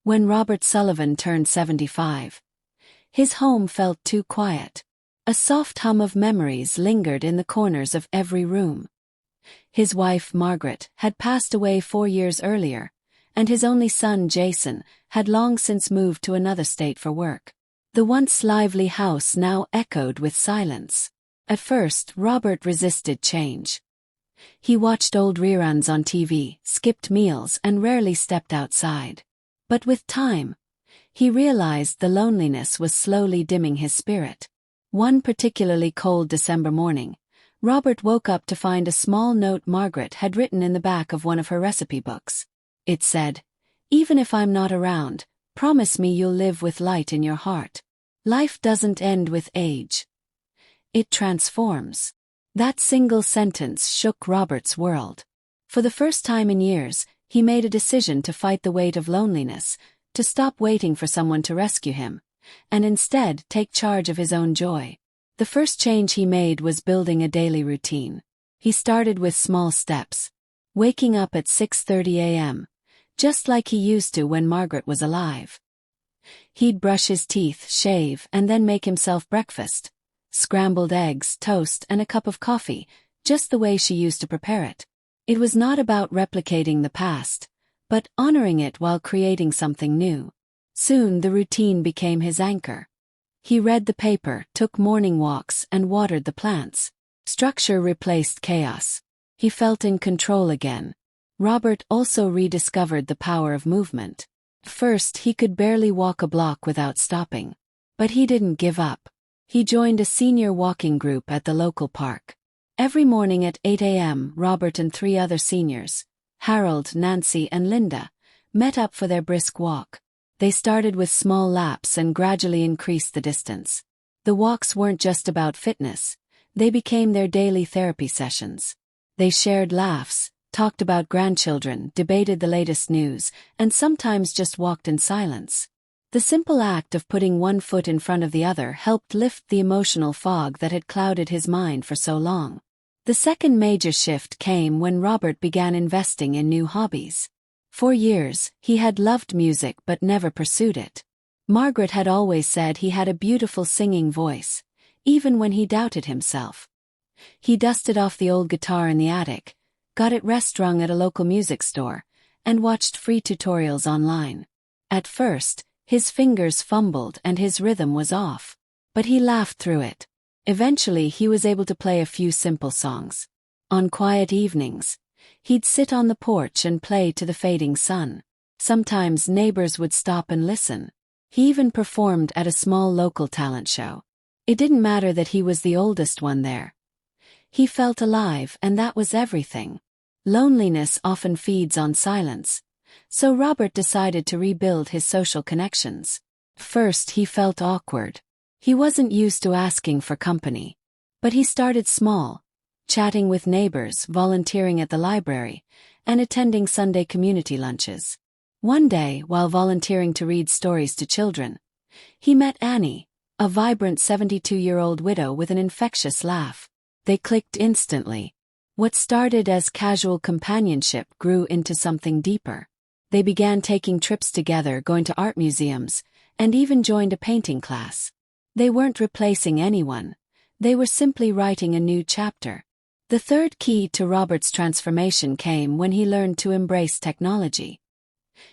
When Robert Sullivan turned 75, his home felt too quiet. A soft hum of memories lingered in the corners of every room. His wife, Margaret, had passed away 4 years earlier, and his only son, Jason, had long since moved to another state for work. The once lively house now echoed with silence. At first, Robert resisted change. He watched old reruns on TV, skipped meals, and rarely stepped outside. But with time, he realized the loneliness was slowly dimming his spirit. One particularly cold December morning, Robert woke up to find a small note Margaret had written in the back of one of her recipe books. It said, "Even if I'm not around, promise me you'll live with light in your heart. Life doesn't end with age. It transforms." That single sentence shook Robert's world. For the first time in years, he made a decision to fight the weight of loneliness, to stop waiting for someone to rescue him, and instead take charge of his own joy. The first change he made was building a daily routine. He started with small steps, waking up at 6:30 a.m., just like he used to when Margaret was alive. He'd brush his teeth, shave, and then make himself breakfast. Scrambled eggs, toast, and a cup of coffee, just the way she used to prepare it. It was not about replicating the past, but honoring it while creating something new. Soon the routine became his anchor. He read the paper, took morning walks, and watered the plants. Structure replaced chaos. He felt in control again. Robert also rediscovered the power of movement. First, he could barely walk a block without stopping. But he didn't give up. He joined a senior walking group at the local park. Every morning at 8 a.m., Robert and 3 other seniors, Harold, Nancy, and Linda, met up for their brisk walk. They started with small laps and gradually increased the distance. The walks weren't just about fitness, they became their daily therapy sessions. They shared laughs, talked about grandchildren, debated the latest news, and sometimes just walked in silence. The simple act of putting one foot in front of the other helped lift the emotional fog that had clouded his mind for so long. The second major shift came when Robert began investing in new hobbies. For years, he had loved music but never pursued it. Margaret had always said he had a beautiful singing voice, even when he doubted himself. He dusted off the old guitar in the attic, got it restrung at a local music store, and watched free tutorials online. At first, his fingers fumbled and his rhythm was off. But he laughed through it. Eventually he was able to play a few simple songs. On quiet evenings, he'd sit on the porch and play to the fading sun. Sometimes neighbors would stop and listen. He even performed at a small local talent show. It didn't matter that he was the oldest one there. He felt alive, and that was everything. Loneliness often feeds on silence. So Robert decided to rebuild his social connections. First, he felt awkward. He wasn't used to asking for company. But he started small, chatting with neighbors, volunteering at the library, and attending Sunday community lunches. One day, while volunteering to read stories to children, he met Annie, a vibrant 72-year-old widow with an infectious laugh. They clicked instantly. What started as casual companionship grew into something deeper. They began taking trips together, going to art museums, and even joined a painting class. They weren't replacing anyone. They were simply writing a new chapter. The third key to Robert's transformation came when he learned to embrace technology.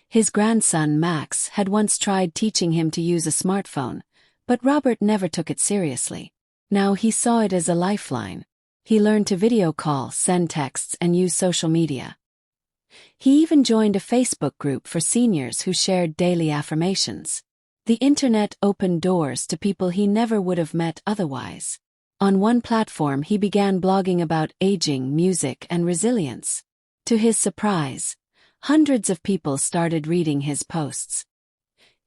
His grandson, Max, had once tried teaching him to use a smartphone, but Robert never took it seriously. Now he saw it as a lifeline. He learned to video call, send texts, and use social media. He even joined a Facebook group for seniors who shared daily affirmations. The internet opened doors to people he never would have met otherwise. On one platform he began blogging about aging, music, and resilience. To his surprise, hundreds of people started reading his posts.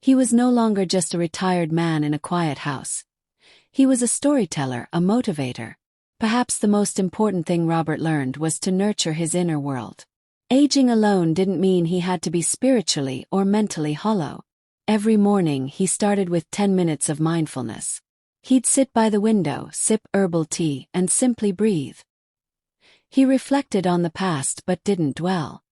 He was no longer just a retired man in a quiet house. He was a storyteller, a motivator. Perhaps the most important thing Robert learned was to nurture his inner world. Aging alone didn't mean he had to be spiritually or mentally hollow. Every morning he started with 10 minutes of mindfulness. He'd sit by the window, sip herbal tea, and simply breathe. He reflected on the past but didn't dwell.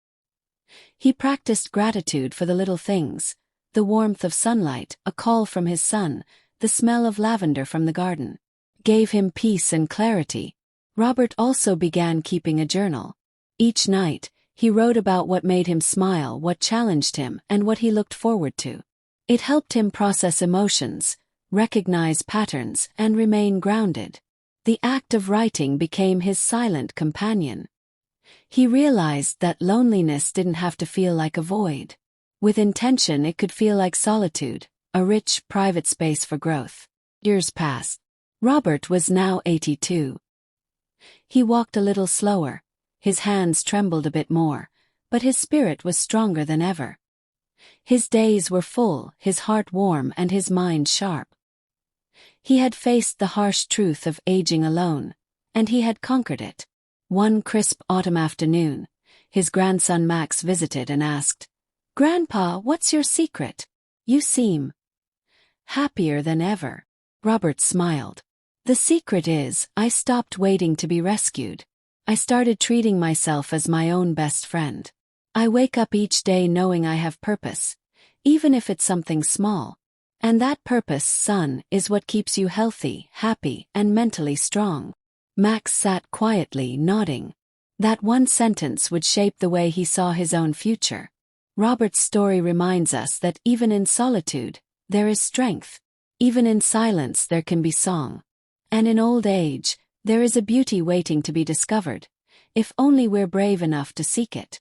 He practiced gratitude for the little things, The warmth of sunlight, a call from his son, the smell of lavender from the garden, gave him peace and clarity. Robert also began keeping a journal. Each night, he wrote about what made him smile, what challenged him, and what he looked forward to. It helped him process emotions, recognize patterns, and remain grounded. The act of writing became his silent companion. He realized that loneliness didn't have to feel like a void. With intention, it could feel like solitude, a rich, private space for growth. Years passed. Robert was now 82. He walked a little slower, his hands trembled a bit more, but his spirit was stronger than ever. His days were full, his heart warm, and his mind sharp. He had faced the harsh truth of aging alone, and he had conquered it. One crisp autumn afternoon, his grandson Max visited and asked, "Grandpa, what's your secret? You seem happier than ever." Robert smiled. "The secret is, I stopped waiting to be rescued. I started treating myself as my own best friend. I wake up each day knowing I have purpose, even if it's something small. And that purpose, son, is what keeps you healthy, happy, and mentally strong." Max sat quietly, nodding. That one sentence would shape the way he saw his own future. Robert's story reminds us that even in solitude, there is strength. Even in silence there can be song. And in old age, there is a beauty waiting to be discovered, if only we're brave enough to seek it.